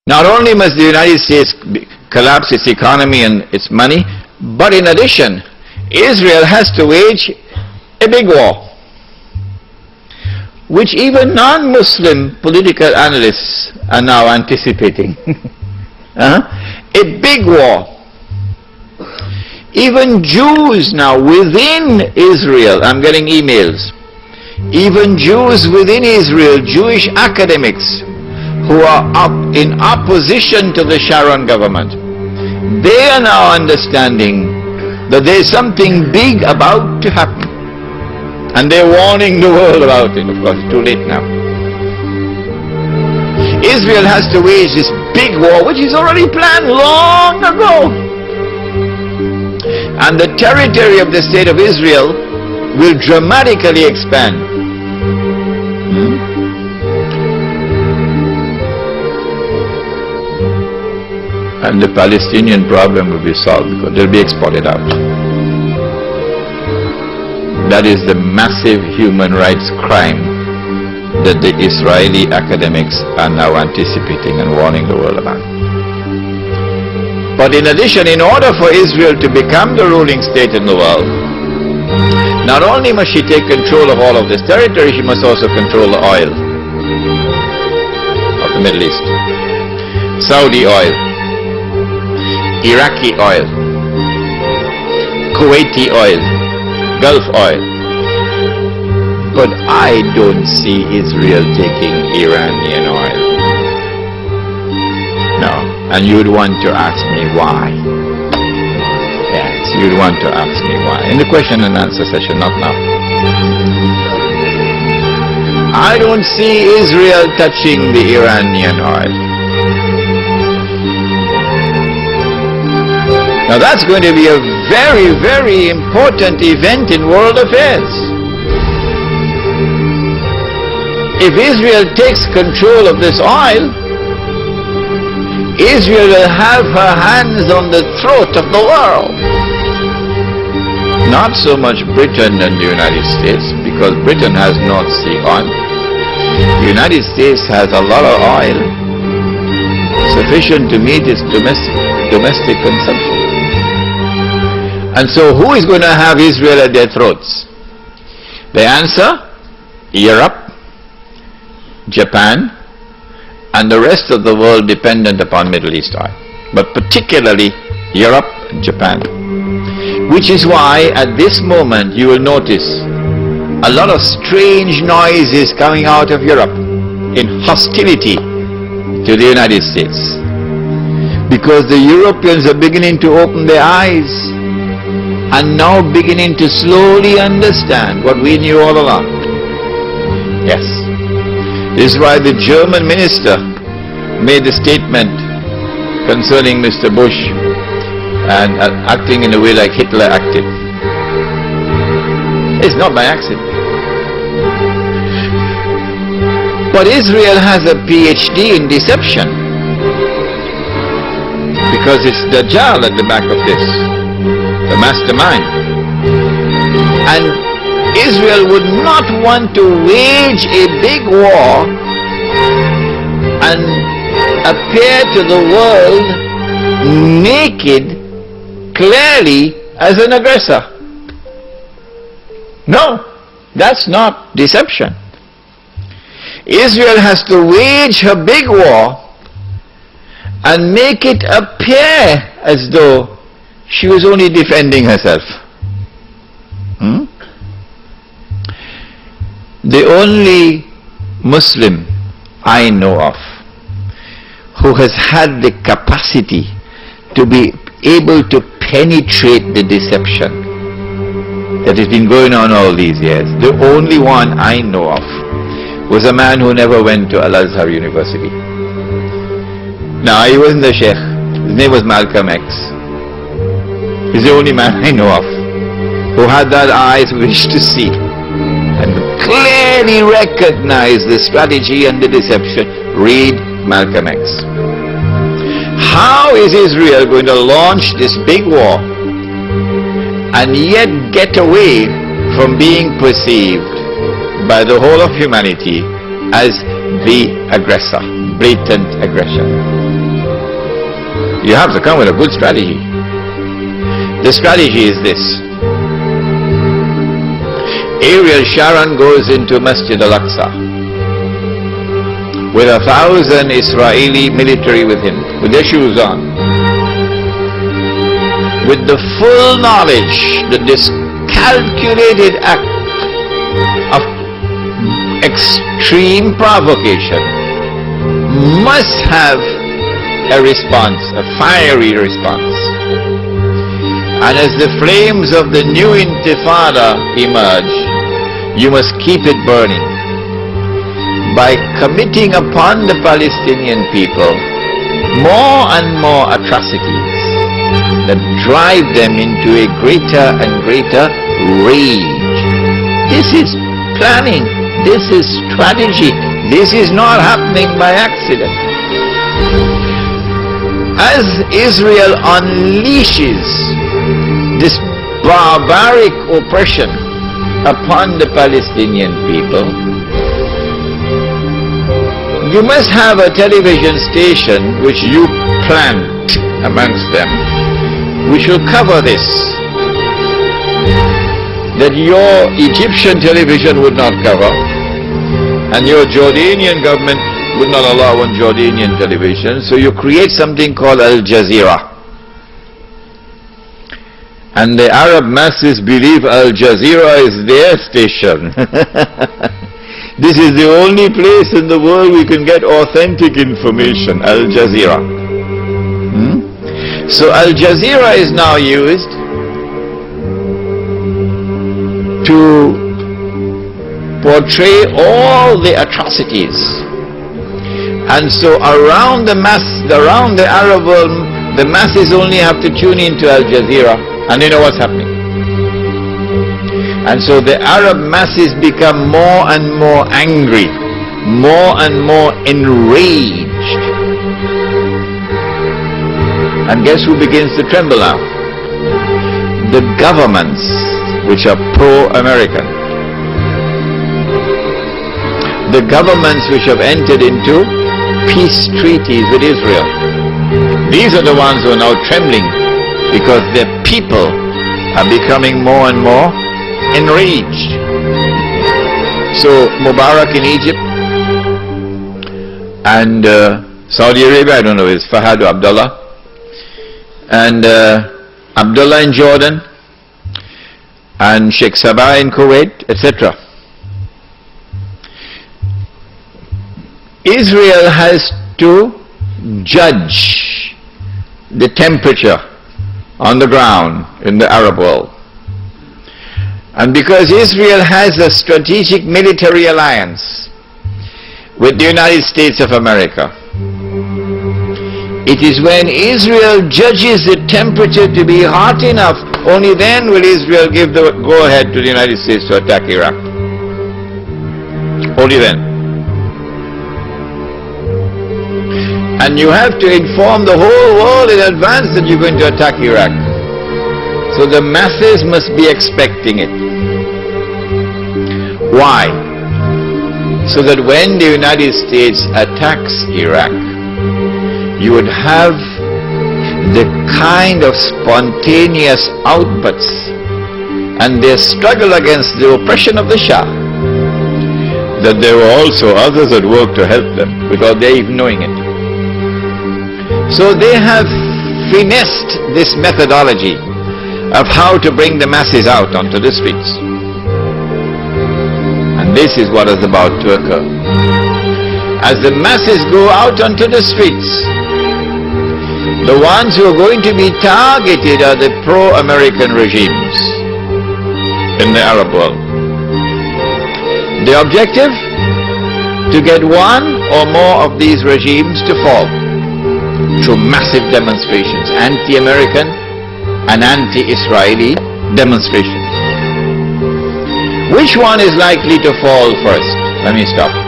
Not only must the United States collapse its economy and its money, but in addition, Israel has to wage a big war, which even non-Muslim political analysts are now anticipating. A big war. Even Jews now within Israel, I'm getting emails, even Jews within Israel, Jewish academics who are in opposition to the Sharon government, they are now understanding that there is something big about to happen. And they're warning the world about it. Of course, it's too late now. Israel has to wage this big war, which is already planned long ago. And the territory of the state of Israel will dramatically expand. And the Palestinian problem will be solved because they'll be exported out. That is the massive human rights crime that the Israeli academics are now anticipating and warning the world about. But in addition, in order for Israel to become the ruling state in the world, not only must she take control of all of this territory, she must also control the oil of the Middle East. Saudi oil, Iraqi oil, Kuwaiti oil, Gulf oil. But I don't see Israel taking Iranian oil. No. And you'd want to ask me why. Yes, you'd want to ask me why. In the question and answer session, not now. I don't see Israel touching the Iranian oil. Now that's going to be a very, very important event in world affairs. If Israel takes control of this oil, Israel will have her hands on the throat of the world. Not so much Britain and the United States, because Britain has North Sea oil. The United States has a lot of oil, sufficient to meet its domestic consumption. And so who is going to have Israel at their throats? The answer, Europe, Japan, and the rest of the world dependent upon Middle East oil, but particularly Europe and Japan. Which is why at this moment you will notice a lot of strange noises coming out of Europe in hostility to the United States, because the Europeans are beginning to open their eyes and now beginning to slowly understand what we knew all along. Yes. This is why the German minister made a statement concerning Mr. Bush and acting in a way like Hitler acted. It's not by accident. But Israel has a PhD in deception, because it's Dajjal at the back of this, the mastermind. And Israel would not want to wage a big war and appear to the world naked, clearly as an aggressor. No, that's not deception. Israel has to wage her big war and make it appear as though she was only defending herself. The only Muslim I know of who has had the capacity to be able to penetrate the deception that has been going on all these years, the only one I know of was a man who never went to Al-Azhar University. Now, he wasn't a sheikh. His name was Malcolm X. He's the only man I know of who had that eyes which to see and clearly recognize the strategy and the deception. Read Malcolm X. How is Israel going to launch this big war and yet get away from being perceived by the whole of humanity as the aggressor? blatant aggression. You have to come with a good strategy. The strategy is this. Ariel Sharon goes into Masjid al-Aqsa with 1,000 Israeli military with him, with their shoes on, with the full knowledge that this calculated act of extreme provocation must have a response, a fiery response. And as the flames of the new intifada emerge, you must keep it burning by committing upon the Palestinian people more and more atrocities that drive them into a greater and greater rage. This is planning, this is strategy, this is not happening by accident. As Israel unleashes this barbaric oppression upon the Palestinian people, you must have a television station which you plant amongst them, which will cover this, that your Egyptian television would not cover, and your Jordanian government would not allow on Jordanian television, so you create something called Al Jazeera. And the Arab masses believe Al Jazeera is their station. This is the only place in the world we can get authentic information, Al Jazeera. So Al Jazeera is now used to portray all the atrocities. And so around the Arab world, the masses only have to tune into Al Jazeera and they know what's happening. And so the Arab masses become more and more angry, more and more enraged. And guess who begins to tremble now? The governments which are pro-American. The governments which have entered into peace treaties with Israel. These are the ones who are now trembling because their people are becoming more and more enraged. So Mubarak in Egypt and Saudi Arabia, I don't know, it's Fahad or Abdullah, and Abdullah in Jordan and Sheikh Sabah in Kuwait, etc. Israel has to judge the temperature on the ground in the Arab world. And because Israel has a strategic military alliance with the United States of America, it is when Israel judges the temperature to be hot enough, only then will Israel give the go-ahead to the United States to attack Iraq. Only then. And you have to inform the whole world in advance that you're going to attack Iraq. So the masses must be expecting it. Why? So that when the United States attacks Iraq, you would have the kind of spontaneous outbursts and their struggle against the oppression of the Shah, that there were also others at work to help them without they even knowing it. So they have finessed this methodology of how to bring the masses out onto the streets. And this is what is about to occur. As the masses go out onto the streets, the ones who are going to be targeted are the pro-American regimes in the Arab world. The objective? To get one or more of these regimes to fall through massive demonstrations, anti-American and anti-Israeli demonstrations. Which one is likely to fall first? Let me stop.